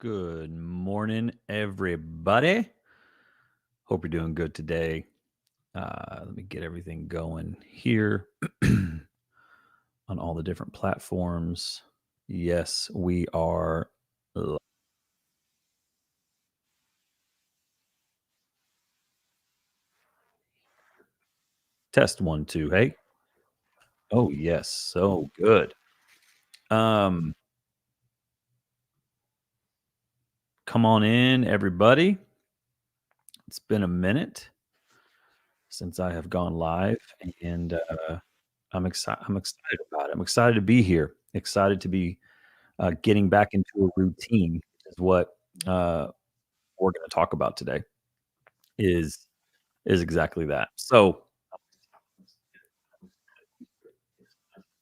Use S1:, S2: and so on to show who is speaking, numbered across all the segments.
S1: Good morning, everybody. Hope you're doing good today. Let me get everything going here on all the different platforms. Yes, we are. li- Test one, two. Hey. Oh, yes. So good. Um, Come on in, everybody. It's been a minute since I have gone live, and I'm excited. I'm excited about it. I'm excited to be here. Excited to be getting back into a routine is what uh, we're going to talk about today is is exactly that. So,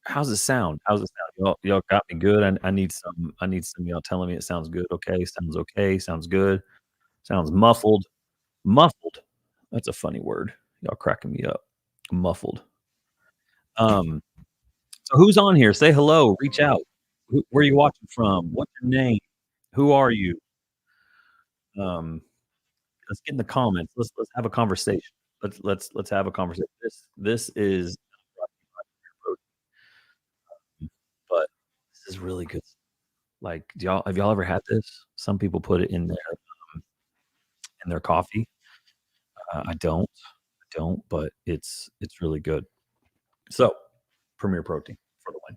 S1: how's it sound? How's it sound? Y'all got me good. I need some. I need some of y'all telling me it sounds good. Okay, sounds okay. Sounds good. Sounds muffled. Muffled. That's a funny word. Y'all cracking me up. Muffled. Um. So who's on here? Say hello. Reach out. Where are you watching from? What's your name? Who are you? Um. Let's get in the comments. Let's have a conversation. Let's have a conversation. This is not brought to you by Protein, but this is really good. Like, do y'all have y'all ever had this? Some people put it in their coffee. I don't, but it's really good. So, Premier Protein for the win.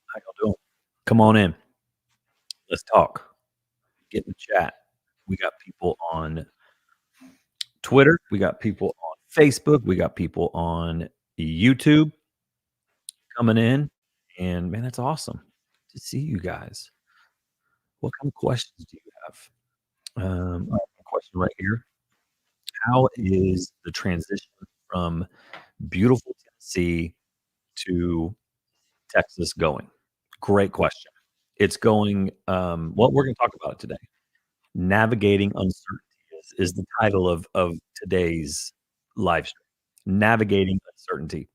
S1: How y'all doing? Come on in. Let's talk. Get in the chat. We got people on Twitter. We got people on Facebook. We got people on YouTube coming in, and man, that's awesome to see you guys. What kind of questions do you have? I have a question right here. How is the transition from beautiful Tennessee to Texas going? Great question. It's going. Well, we're going to talk about it today. Navigating uncertainty is the title of today's live stream. Navigating uncertainty,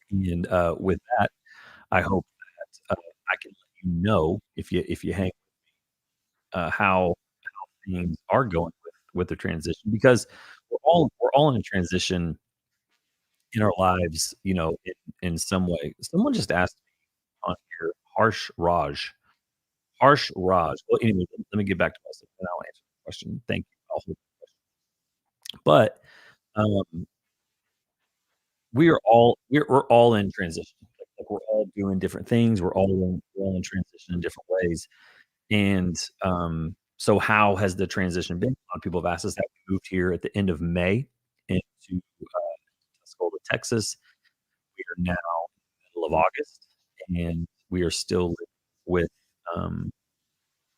S1: and with that, I hope that I can let you know if you hang how things are going with the transition because we're all in a transition in our lives, in some way. Someone just asked me on here, Harsh Raj. Well, anyway, let me get back to myself, and I'll answer the question. Thank you. I'll hold the question. But um, we're all in transition. Like we're all doing different things. We're all in transition in different ways. And so, how has the transition been? A lot of people have asked us that. We moved here at the end of May into Tuscola, Texas. We are now in the middle of August, and we are still living um,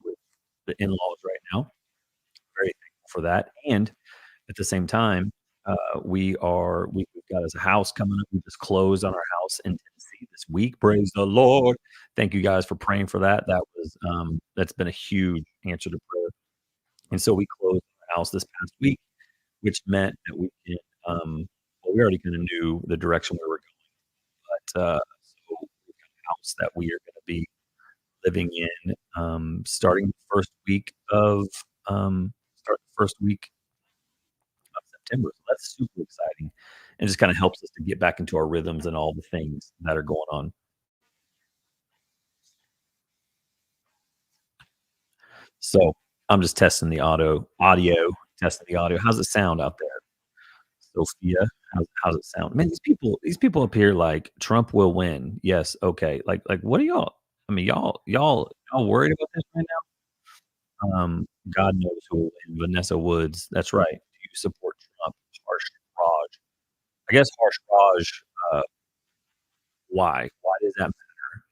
S1: with the in-laws right now. Very thankful for that. And at the same time, we've got us a house coming up. We just closed on our house in Tennessee this week. Praise the Lord! Thank you guys for praying for that. That's been a huge answer to prayer. And so we closed our house this past week, which meant that we can. Well, we already kind of knew the direction we were going, but so we've got a house that we are going to be living in starting the first week of start the first week of September. So that's super exciting, and just kind of helps us to get back into our rhythms and all the things that are going on. So I'm just testing the testing the audio. How's it sound out there, Sophia? How's it sound? Man, these people up here like Trump will win. Yes, okay. Like what are y'all? I mean, y'all worried about this right now? God knows who will win. Vanessa Woods. That's right. Do you support Trump? Harsh Raj. I guess Harsh Raj. Why? Why does that matter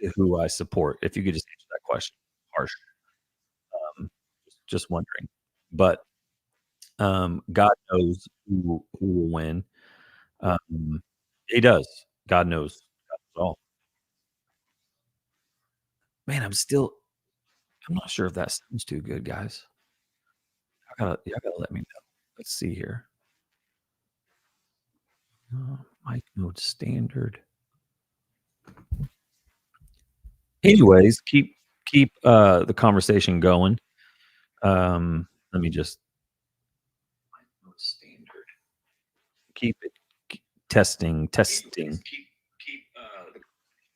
S1: to who I support? If you could just answer that question, Harsh. Just wondering. But God knows who will win. Um, he does. God knows. God knows all. Man, I'm not sure if that sounds too good, guys. Y'all gotta let me know. Let's see here. Mic mode standard. Anyways, keep the conversation going. Let me just standard. Keep it testing, testing. Keep the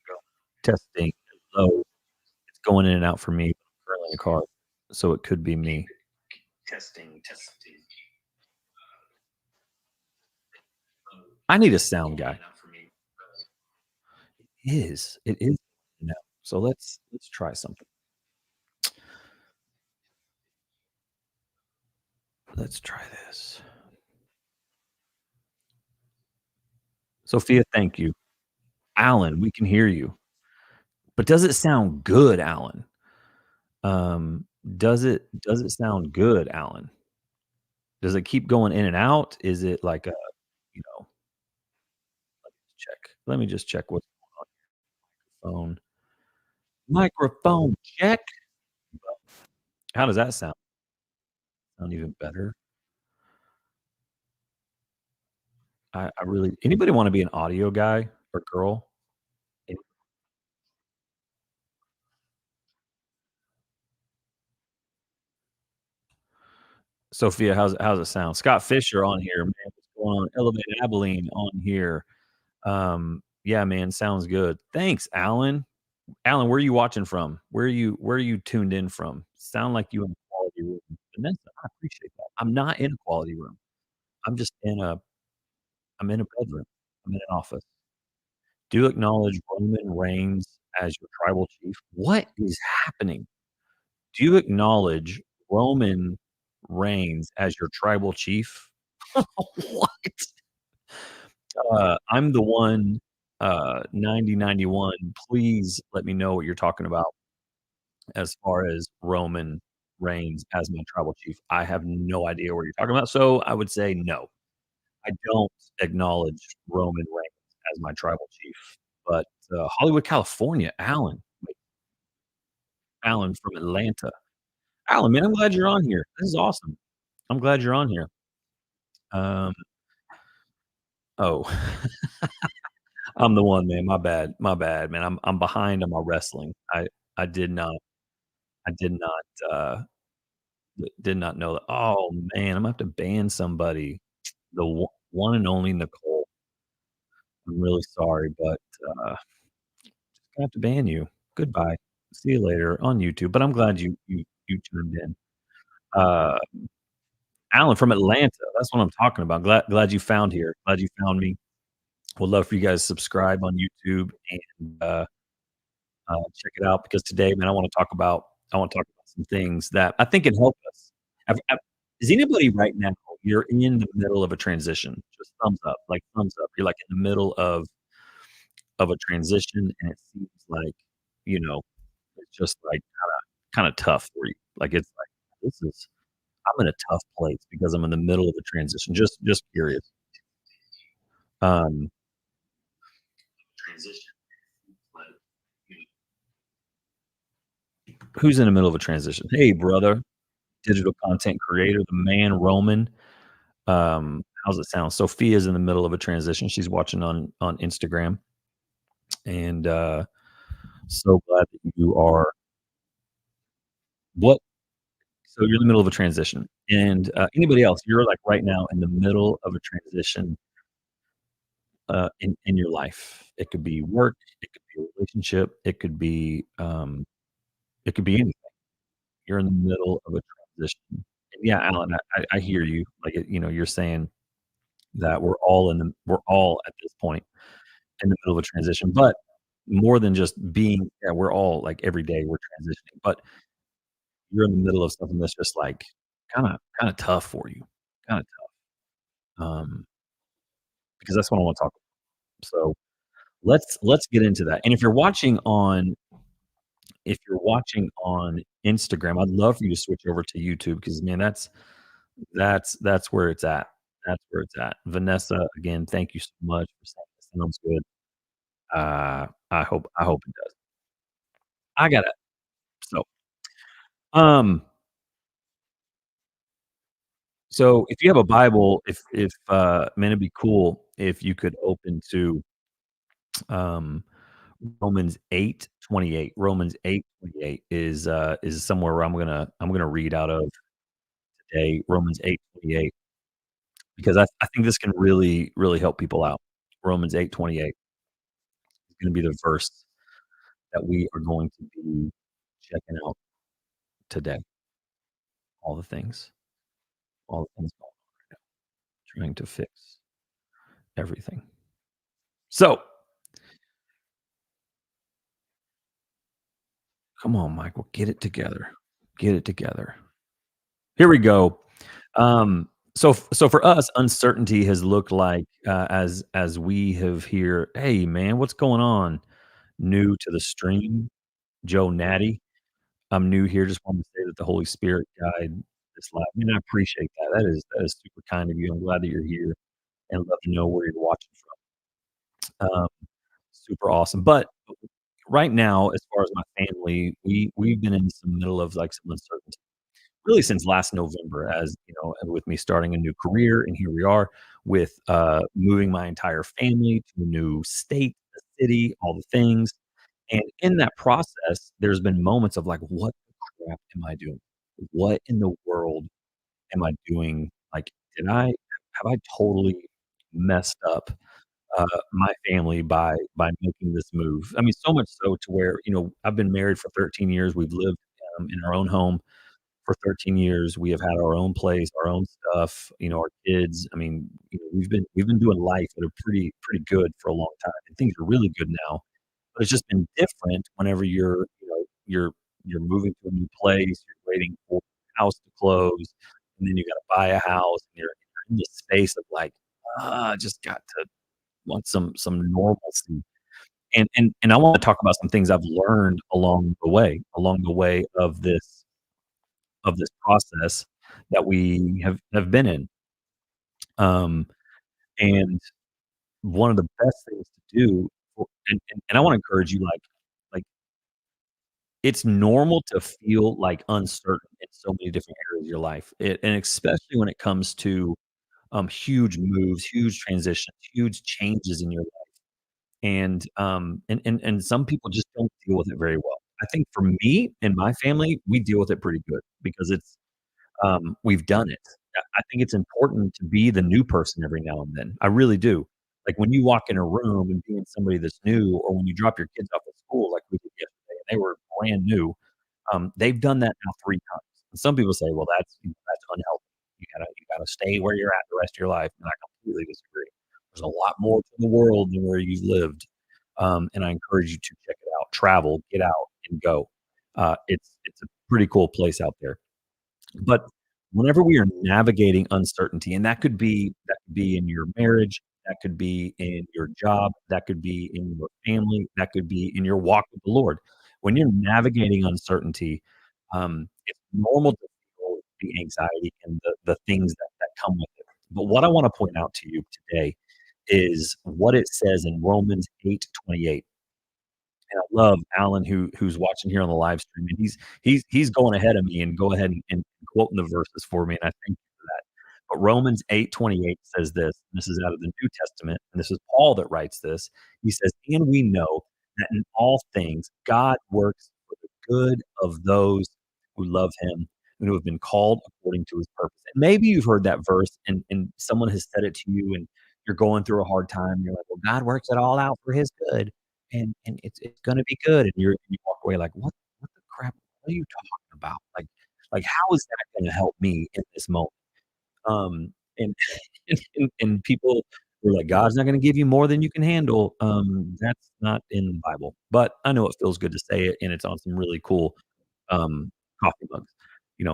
S1: go testing. Low. It's going in and out for me. I'm currently in a car, so it could be me. Testing, testing. I need a sound guy. It is now. So let's try something. Let's try this. Sophia, thank you. Alan, we can hear you. But does it sound good, Alan? Um, does it sound good, Alan? Does it keep going in and out? Is it like a, you know, check. Let me just check what's going on. Microphone check. How does that sound? Sound even better? I really anybody wanna be an audio guy or girl? And Sophia, how's it sound? Scott Fisher on here, man, what's going on? Elevated Abilene on here. Yeah, man, sounds good. Thanks, Alan. Alan, where are you watching from? Where are you tuned in from? Sound like you in a quality room. Vanessa, I appreciate that. I'm not in a quality room. I'm just I'm in a bedroom. I'm in an office. Do you acknowledge Roman Reigns as your tribal chief? What is happening? Do you acknowledge Roman Reigns as your tribal chief? What? I'm the one, 9091. Please let me know what you're talking about as far as Roman Reigns as my tribal chief. I have no idea what you're talking about, so I would say no. I don't acknowledge Roman Reigns as my tribal chief, but, Hollywood, California, Alan from Atlanta. Alan, man, I'm glad you're on here. This is awesome. I'm glad you're on here. Um, oh, I'm the one, man. My bad, man. I'm behind on my wrestling. I did not I did not know that. Oh, man, I'm gonna have to ban somebody. The one and only Nicole. I'm really sorry, but, I have to ban you. Goodbye. See you later on YouTube, but I'm glad you tuned in. Uh, Alan from Atlanta, that's what I'm talking about. Glad you found here. Glad you found me. Would love for you guys to subscribe on YouTube and, check it out because today, man, I wanna talk about some things that I think can help us. Have is anybody right now you're in the middle of a transition? Just thumbs up, like, thumbs up. You're, like, in the middle of a transition, and it seems like, you know, it's just, like, kinda tough for you. Like, it's like, "This is I'm in a tough place because I'm in the middle of a transition." Just curious. Um, transition, like, you know who's in the middle of a transition? Hey, brother, digital content creator, the man Roman. How's it sound? Sophia's in the middle of a transition. She's watching on Instagram, and so glad that you are. What? So you're in the middle of a transition, and anybody else? You're like right now in the middle of a transition in your life. It could be work, it could be a relationship, it could be anything. You're in the middle of a transition. And yeah, Alan, I hear you. Like, you're saying that we're all at this point in the middle of a transition, but more than just being yeah, we're all like every day we're transitioning, but you're in the middle of something that's just like kinda tough for you, kinda tough, because that's what I wanna talk about. So let's get into that. And if you're watching on Instagram, I'd love for you to switch over to YouTube because man, that's where it's at. That's where it's at. Vanessa, again, thank you so much for saying this sounds good. I hope it does. I got it. So, um, so if you have a Bible, man, it'd be cool if you could open to um Romans 8:28. Romans 8:28 is somewhere where I'm gonna read out of today, Romans 8:28, because I think this can really, really help people out. Romans 8:28 is gonna be the verse that we are going to be checking out today. All the things, all the things going on right now, trying to fix everything. So, come on, Michael, get it together. Get it together. Here we go. So for us, uncertainty has looked like, as we have here, "Hey, man, what's going on?" New to the stream, Joe Natty. I'm new here, just wanted to say that the Holy Spirit guide this live, and I appreciate that. That is super kind of you. I'm glad that you're here and love to know where you're watching from. Super awesome. But right now, as far as my family, we've been in some middle of, like, some uncertainty really since last November, as you know, and with me starting a new career, and here we are with moving my entire family to a new state, a city, all the things. And in that process, there's been moments of like, what the crap am I doing? What in the world am I doing? Like, did I have I totally messed up my family by making this move? I mean, so much so to where, I've been married for 13 years. We've lived in our own home for 13 years. We have had our own place, our own stuff, our kids. I mean, we've been doing life at a pretty good for a long time, and things are really good now. But it's just been different whenever you're moving to a new place, you're waiting for the house to close, and then you gotta buy a house, and you're in this space of like, just got to want some normalcy. And I wanna talk about some things I've learned along the way of this process that we have been in. Um, and one of the best things to do for and I wanna encourage you, like, it's normal to feel, like, uncertain in so many different areas of your life, and especially when it comes to, huge moves, huge transitions, huge changes in your life, and some people just don't deal with it very well. I think for me and my family, we deal with it pretty good because we've done it. I think it's important to be the new person every now and then. I really do. Like when you walk in a room and being somebody that's new, or when you drop your kids off at school, like we did yesterday, and they were brand new. They've done that now 3 times. And some people say, "Well, that's unhealthy. You gotta stay where you're at the rest of your life." And I completely disagree. There's a lot more to the world than where you've lived, and I encourage you to check it out. Travel, get out, and go. It's a pretty cool place out there. But whenever we are navigating uncertainty, and that could be in your marriage, that could be in your job, that could be in your family, that could be in your walk with the Lord. When you're navigating uncertainty, it's normal to feel the anxiety and the things that come with it. But what I wanna point out to you today is what it says in Romans 8:28. And I love Alan who's watching here on the live stream, and he's going ahead of me and go ahead and quoting the verses for me, and I thank you for that. But Romans 8:28 says this is out of the New Testament, and this is Paul that writes this. He says, "And we know that in all things God works for the good of those who love him and who have been called according to his purpose." And maybe you've heard that verse and someone has said it to you and you're going through a hard time, and you're like, "Well, God works it all out for his good." And it's gonna be good, and you walk away like, "What the crap? What are you talking about? Like, how is that gonna help me in this moment?" And and people were like, "God's not gonna give you more than you can handle." That's not in the Bible, but I know it feels good to say it, and it's on some really cool, um, coffee mugs.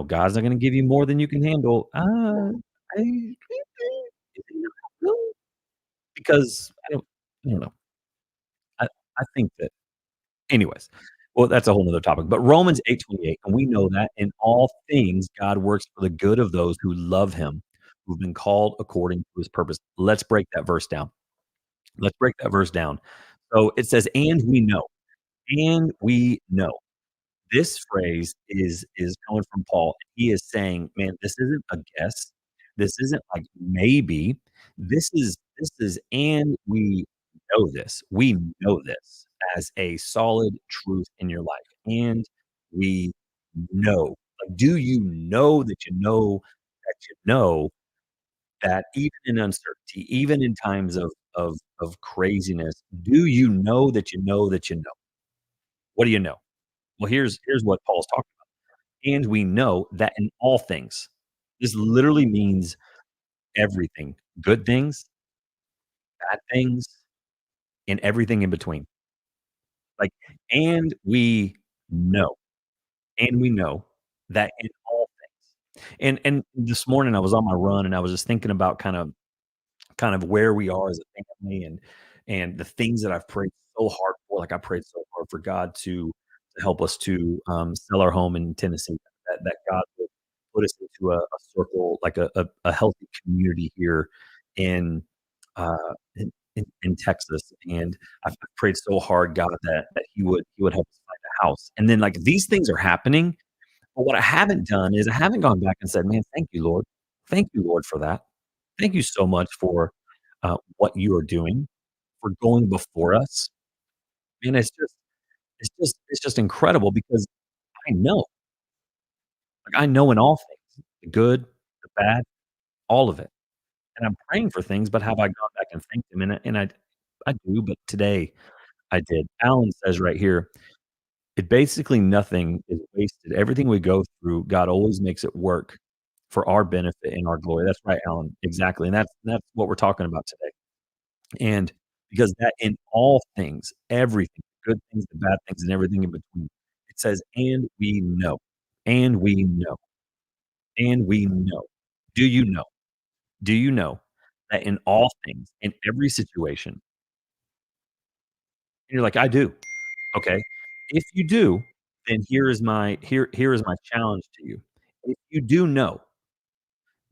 S1: "God's not gonna give you more than you can handle." I is he not really? Because I don't know. I think that anyways, well, that's a whole nother topic, but Romans 8:28, and we know that in all things God works for the good of those who love him, who've been called according to his purpose. Let's break that verse down. Let's break that verse down. So it says, "And we know, and we know." This phrase is coming from Paul. He is saying, "Man, this isn't a guess. This isn't like maybe. This is and we know." know this. We know this as a solid truth in your life, and we know. Like, do you know that you know that you know that even in uncertainty, even in times of craziness, do you know that you know that you know? What do you know? Well, here's what Paul's talking about. And we know that in all things, this literally means everything, good things, bad things, and everything in between. Like, and know, and we know that in all and this morning I was on my run and I was just thinking about kind of where we are as a family and the things that I've prayed so hard for. Like I prayed so hard for God to help us to sell our home in Tennessee. That God would put us into a circle, like a healthy community here in uh, in Texas. And I've prayed so hard, God, that He would help us find a house. And then like these things are happening, but what I haven't done is I haven't gone back and said, "Man, thank you, Lord. Thank you, Lord, for that. Thank you so much for what you are doing, for going before us." And it's just incredible because I know, like, I know in all things, the good, the bad, all of it. And I'm praying for things, but have I gone back and thanked him? And I do, but today I did. Alan says right here, "It basically nothing is wasted. Everything we go through, God always makes it work for our benefit and our glory." That's right, Alan. Exactly. And that's what we're talking about today. And because that in all things, everything, good things, the bad things, and everything in between, it says, "And we know, and we know, and we know." Do you know? Do you know that in all things, in every situation, and you're like, "I do." Okay. If you do, then here is my challenge to you. If you do know,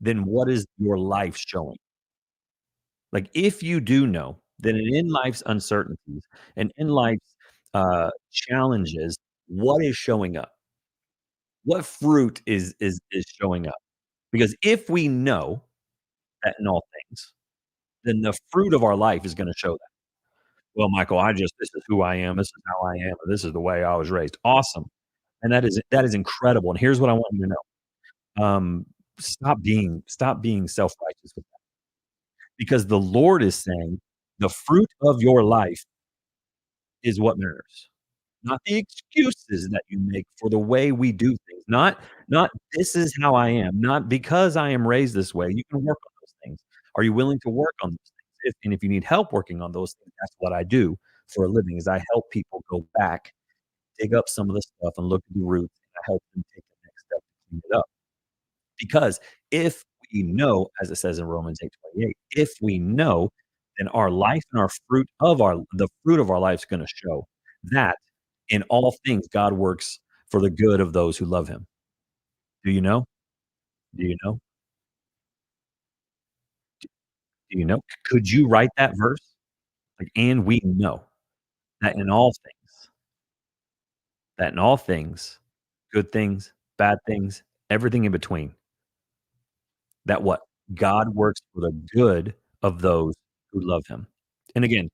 S1: then what is your life showing? Like, if you do know, then in life's uncertainties and in life's, challenges, what is showing up? What fruit is showing up? Because if we know that in all things, then the fruit of our life is gonna show that. "Well, Michael, I just this is who I am, this is how I am, and this is the way I was raised." Awesome, and that is incredible, and here's what I want you to know. Stop being self-righteous with that, because the Lord is saying, "The fruit of your life is what matters." Not the excuses that you make for the way we do things. Not, "This is how I am," not, "Because I am raised this way." You can work on those things. Are you willing to work on those things? If you need help working on those things, that's what I do for a living, is I help people go back, dig up some of the stuff and look at the roots, and I help them take the next step to clean it up. Because if we know, as it says in Romans 8:28, if we know, then our life and our fruit of our the fruit of our life is gonna show that in all things God works for the good of those who love him. Do you know? Do you know? Do you know? Could you write that verse? Like, "And we know that in all things, good things, bad things, everything in between, that what? God works for the good of those who love him." And again,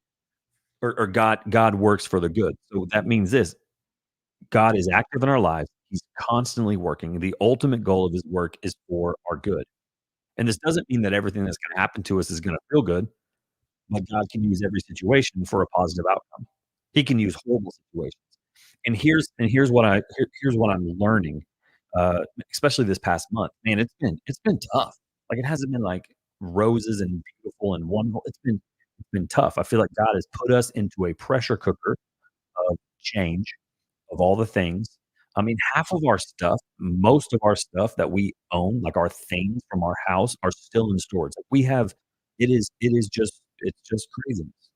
S1: or God works for the good. So that means this, God is active in our lives. He's constantly working. The ultimate goal of his work is for our good. And this doesn't mean that everything that's gonna happen to us is gonna feel good, but God can use every situation for a positive outcome. He can use horrible situations. And here's what here's what I'm learning, especially this past month. Man, it's been tough. Like, it hasn't been, like, roses and beautiful and wonderful. It's been tough. I feel like God has put us into a pressure cooker of change, of all the things. I mean, half of our stuff, most of our stuff that we own, like our things from our house, are still in storage. Like, we have it is just it's just craziness.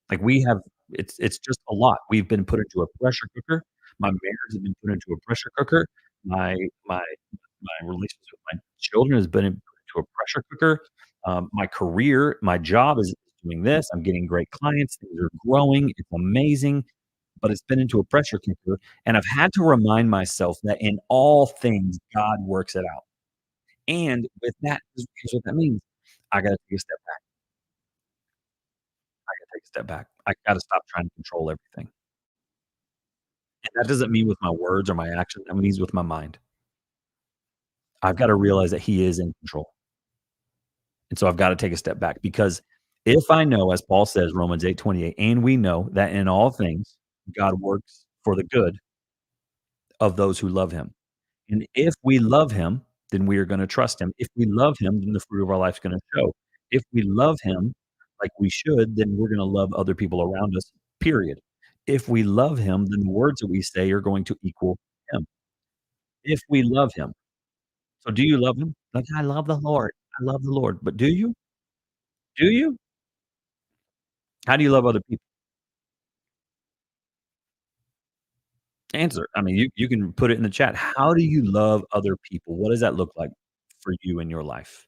S1: Like, we have it's just a lot. We've been put into a pressure cooker. My marriage has been put into a pressure cooker. My my my relationship with my children has been put into a pressure cooker. My career, my job is doing this. I'm getting great clients. Things are growing. It's amazing, but it's been into a pressure cooker, and I've had to remind myself that in all things, God works it out. And with that, here's what that means. I gotta take a step back. take a step back. I gotta stop trying to control everything. And that doesn't mean with my words or my actions, that means with my mind. I've gotta realize that he is in control. And so I've gotta take a step back because if I know, as Paul says, Romans 8:28, and we know that in all things God works for the good of those who love him. And if we love him, then we are gonna trust him. If we love him, then the fruit of our life is gonna show. If we love him like we should, then we're gonna love other people around us, period. If we love him, then the words that we say are going to equal him. If we love him. So do you love him? Like, "I love the Lord. I love the Lord." But do you? Do you? How do you love other people? Answer. I mean, you can put it in the chat. How do you love other people? What does that look like for you in your life?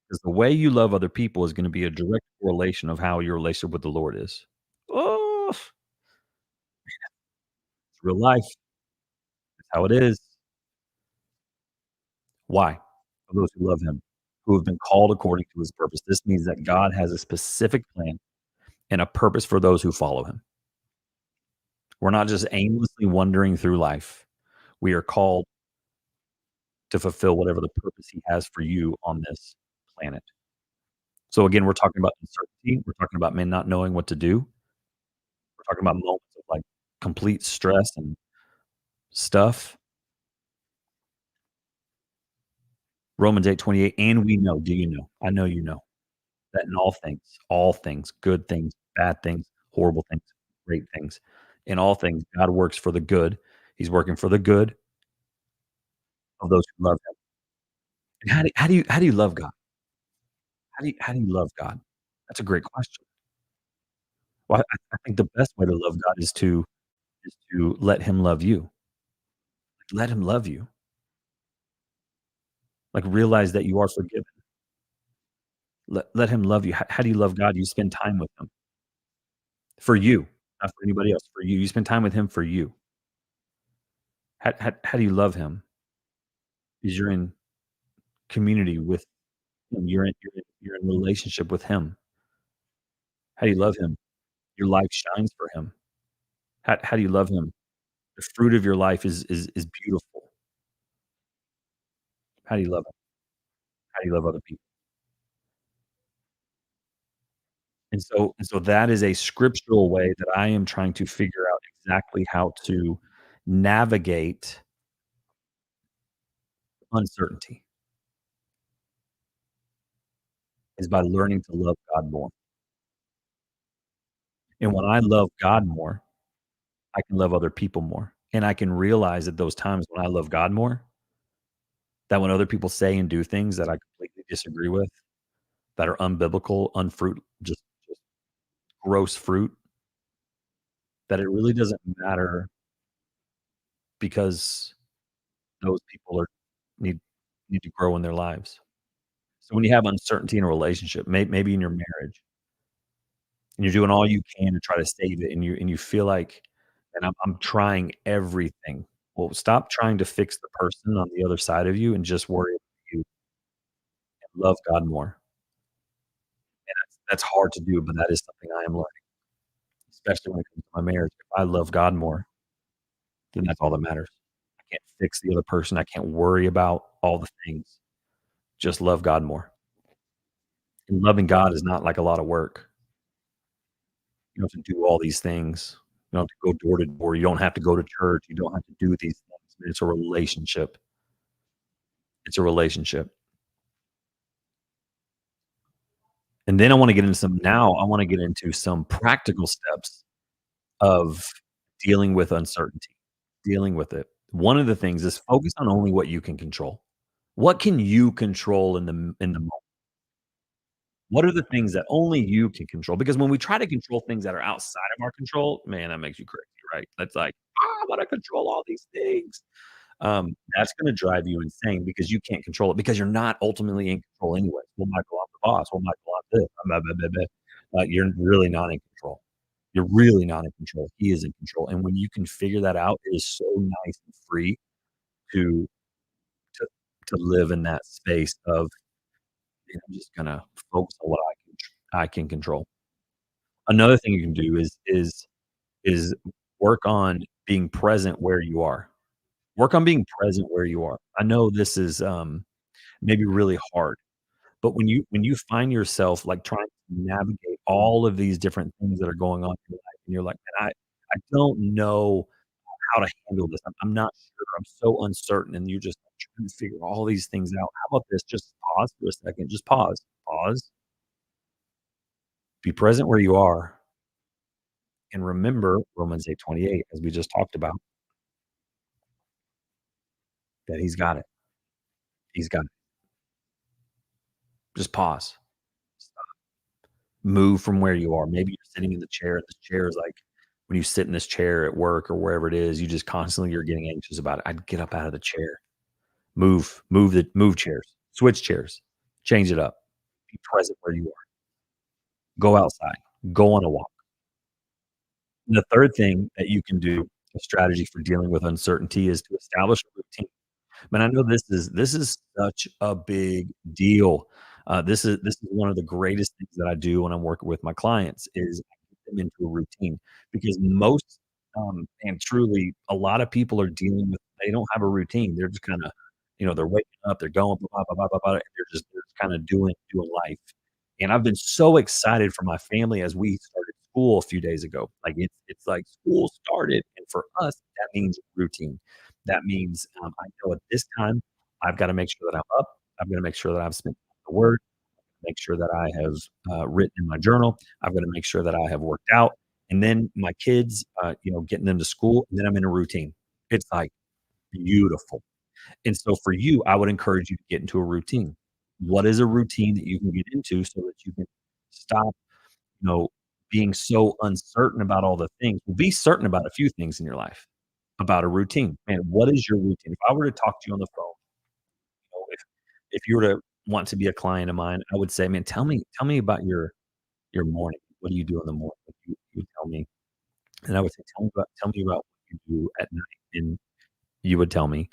S1: Because the way you love other people is gonna be a direct correlation of how your relationship with the Lord is. Oh, it's real life. It's how it is. Why? For those who love him, who have been called according to his purpose. This means that God has a specific plan and a purpose for those who follow him. We're not just aimlessly wandering through life. We are called to fulfill whatever the purpose he has for you on this planet. So again, we're talking about uncertainty. We're talking about men not knowing what to do. We're talking about moments of like complete stress and stuff. Romans 8:28, and we know, do you know? I know you know that in all things, good things, bad things, horrible things, great things, in all things, God works for the good. He's working for the good of those who love him. And how do you love God? How do you love God? That's a great question. Well, I think the best way to love God is to let him love you. Let him love you. Like, realize that you are forgiven. Let him love you. How do you love God? You spend time with him. For you, not for anybody else, for you. You spend time with him for you. How do you love him? Is you're in community with him. You're in relationship with him. How do you love him? Your life shines for him. How do you love him? The fruit of your life is beautiful. How do you love him? How do you love other people? And so that is a scriptural way that I am trying to figure out exactly how to navigate uncertainty, is by learning to love God more. And when I love God more, I can love other people more. And I can realize at those times when I love God more, that when other people say and do things that I completely disagree with, that are unbiblical, unfruit just gross fruit, that it really doesn't matter because those people need need to grow in their lives. So when you have uncertainty in a relationship, maybe in your marriage, and you're doing all you can to try to save it, and you feel like, "And I'm trying everything." Well, stop trying to fix the person on the other side of you and just worry about you, and love God more. And that's hard to do, but that is something I am learning, especially when it comes to my marriage. If I love God more, then that's all that matters. I can't fix the other person. I can't worry about all the things. Just love God more. And loving God is not like a lot of work. You don't have to do all these things. You don't have to go door to door. You don't have to go to church. You don't have to do these things. It's a relationship. It's a relationship. And then I wanna get into some practical steps of dealing with uncertainty, dealing with it. One of the things is focus on only what you can control. What can you control in the moment? What are the things that only you can control? Because when we try to control things that are outside of our control, man, that makes you crazy, right? That's like, I wanna control all these things." That's gonna drive you insane because you can't control it because you're not ultimately in control anyway. "Well, Michael, I'm the boss. Well, Michael, I'm this. Blah, blah, blah, blah." You're really not in control. You're really not in control. He is in control, and when you can figure that out, it is so nice and free to to to live in that space of, "Man, I'm just gonna focus on what I can control." Another thing you can do is work on being present where you are. Work on being present where you are. I know this is, maybe really hard, but when you find yourself, like, trying to navigate all of these different things that are going on in your life, and you're like, "Man, I don't know how to handle this. I'm not sure. I'm so uncertain," and you're just trying to figure all these things out. How about this? Just pause for a second. Just pause. Pause. Be present where you are, and remember Romans 8:28, as we just talked about, that he's got it. He's got it. Just pause. Move from where you are. Maybe you're sitting in the chair, and this chair is like when you sit in this chair at work or wherever it is, you just constantly you're getting anxious about it. I'd get up out of the chair. Move chairs. Switch chairs. Change it up. Be present where you are. Go outside. Go on a walk. And the third thing that you can do, a strategy for dealing with uncertainty is to establish a routine. Man, I know this is such a big deal. This is one of the greatest things that I do when I'm working with my clients is I get them into a routine because most, and truly, a lot of people are dealing with they don't have a routine. They're just kinda, they're waking up, they're going, blah, blah, blah, blah, blah, and they're just kinda doing life. And I've been so excited for my family as we started school a few days ago. Like, it's like school started, and for us, that means routine. That means, I know at this time, I've gotta make sure that I'm up. I've gotta make sure that I've spent the word, make sure that I have, written in my journal. I've gotta make sure that I have worked out, and then my kids, getting them to school, and then I'm in a routine. It's, like, beautiful. And so for you, I would encourage you to get into a routine. What is a routine that you can get into so that you can stop, you know, being so uncertain about all the things? Well, be certain about a few things in your life, about a routine. Man, what is your routine? If I were to talk to you on the phone, if you were to want to be a client of mine, I would say, "Man, tell me about your morning. What do you do in the morning?" You would tell me, and I would say, "Tell me about what you do at night," and you would tell me.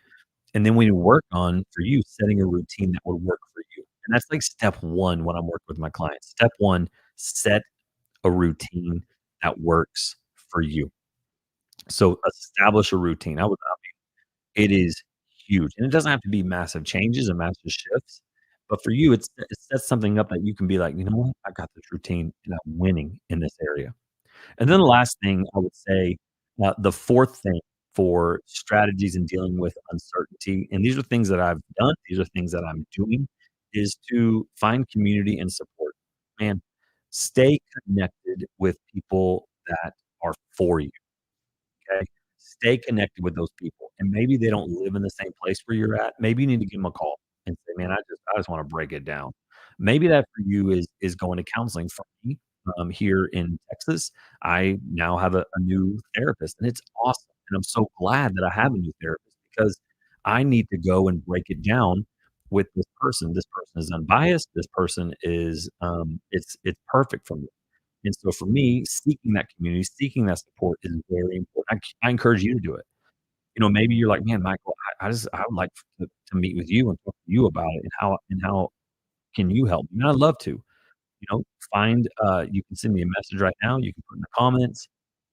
S1: And then we work on, for you, setting a routine that would work for you. And that's like step 1 when I'm working with my clients. Step 1, set a routine that works for you. So establish a routine. It is huge, and it doesn't have to be massive changes and massive shifts, but for you, it sets something up that you can be like, "You know what? I got this routine, and I'm winning in this area." And then the last thing I would say, the 4th thing for strategies in dealing with uncertainty, and these are things that I've done, these are things that I'm doing, is to find community and support. Man, stay connected with people that are for you. Okay? Stay connected with those people, and maybe they don't live in the same place where you're at. Maybe you need to give them a call and say, "Man, I just wanna break it down." Maybe that for you is going to counseling. For me, here in Texas, I now have a new therapist, and it's awesome, and I'm so glad that I have a new therapist because I need to go and break it down with this person. This person is unbiased. This person is, it's perfect for me. And so for me, seeking that community, seeking that support is very important. I encourage you to do it. Maybe you're like, "Man, Michael, I would like to meet with you and talk to you about it, and how can you help me?" And I'd love to. You can send me a message right now. You can put in the comments.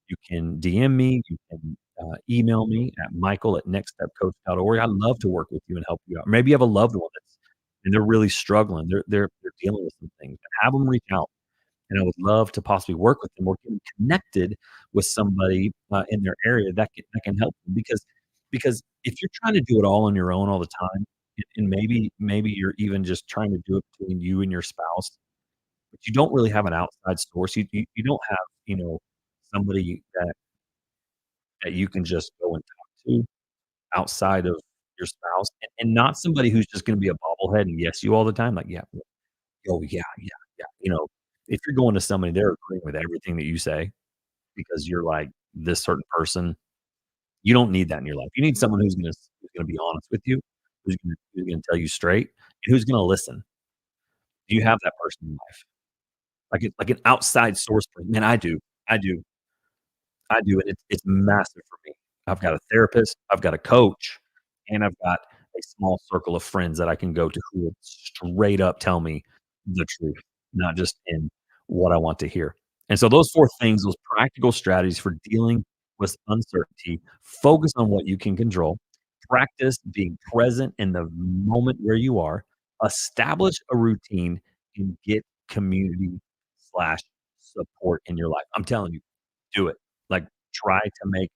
S1: You can DM me. You can, email me at michael@nextstepcoach.org. I'd love to work with you and help you out. Maybe you have a loved one and they're really struggling. They're dealing with some things. Have them reach out. And I would love to possibly work with them or get them connected with somebody, in their area that can help them because if you're trying to do it all on your own all the time, and maybe you're even just trying to do it between you and your spouse, but you don't really have an outside source, you don't have, somebody that you can just go and talk to outside of your spouse, and not somebody who's just gonna be a bobblehead and yes you all the time, like, "Yeah, oh, yeah, yeah, yeah." If you're going to somebody, they're agreeing with everything that you say because you're like this certain person, you don't need that in your life. You need someone who's gonna be honest with you, who's gonna tell you straight, and who's gonna listen. Do you have that person in life? Like an outside source per man, I do. I do. I do, and it's massive for me. I've got a therapist, I've got a coach, and I've got a small circle of friends that I can go to who will straight up tell me the truth, not just in what I want to hear. And so those 4 things, those practical strategies for dealing with uncertainty, focus on what you can control, practice being present in the moment where you are, establish a routine, and get community slash support in your life. I'm telling you, do it. Like, try to make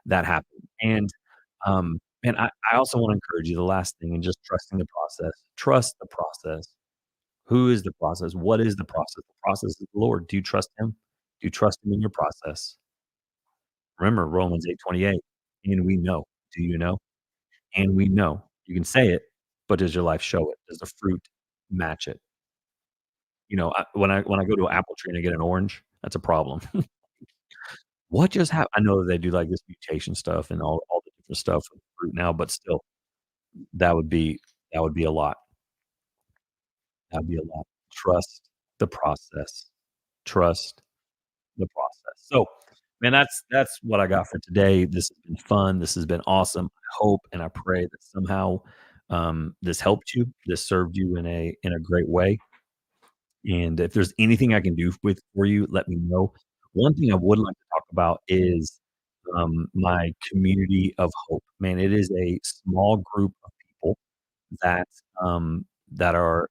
S1: that happen. And I also wanna encourage you, the last thing, and just trusting the process. Trust the process. Who is the process? What is the process? The process is the Lord. Do you trust Him? Do you trust Him in your process? Remember Romans 8:28, "And we know." Do you know? And we know. You can say it, but does your life show it? Does the fruit match it? When I go to an apple tree and I get an orange, that's a problem. What just happened? I know that they do, like, this mutation stuff and all the different stuff with fruit now, but still, that would be that would be a lot. That'd be a lot. Trust the process. Trust the process. So, man, that's what I got for today. This has been fun. This has been awesome. I hope and I pray that somehow, this helped you, this served you in a great way. And if there's anything I can do with for you, let me know. One thing I would like to talk about is, my community of hope. Man, it is a small group of people that, that are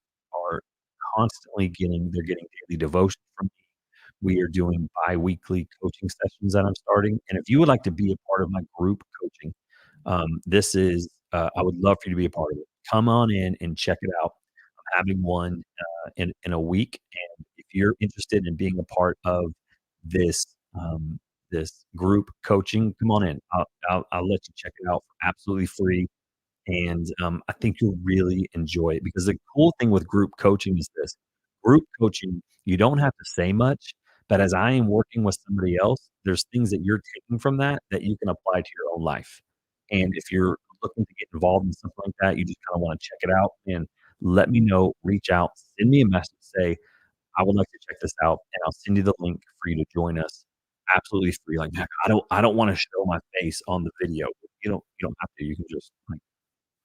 S1: constantly getting daily devotion from me. We are doing biweekly coaching sessions that I'm starting, and if you would like to be a part of my group coaching, this is, I would love for you to be a part of it. Come on in and check it out. I'm having one, in a week, and if you're interested in being a part of this, this group coaching, come on in. I'll let you check it out for absolutely free. And, I think you'll really enjoy it because the cool thing with group coaching is this: group coaching, you don't have to say much, but as I am working with somebody else, there's things that you're taking from that that you can apply to your own life. And if you're looking to get involved in something like that, you just kinda wanna check it out, and let me know, reach out, send me a message, say, "I would like to check this out," and I'll send you the link for you to join us absolutely free. Like, "Heck, I don't wanna show my face on the video." You don't have to, you can just, like,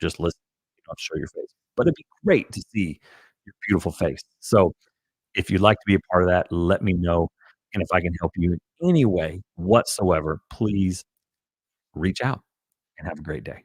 S1: just listen, you don't show your face. But it'd be great to see your beautiful face. So, if you'd like to be a part of that, let me know, and if I can help you in any way whatsoever, please reach out and have a great day.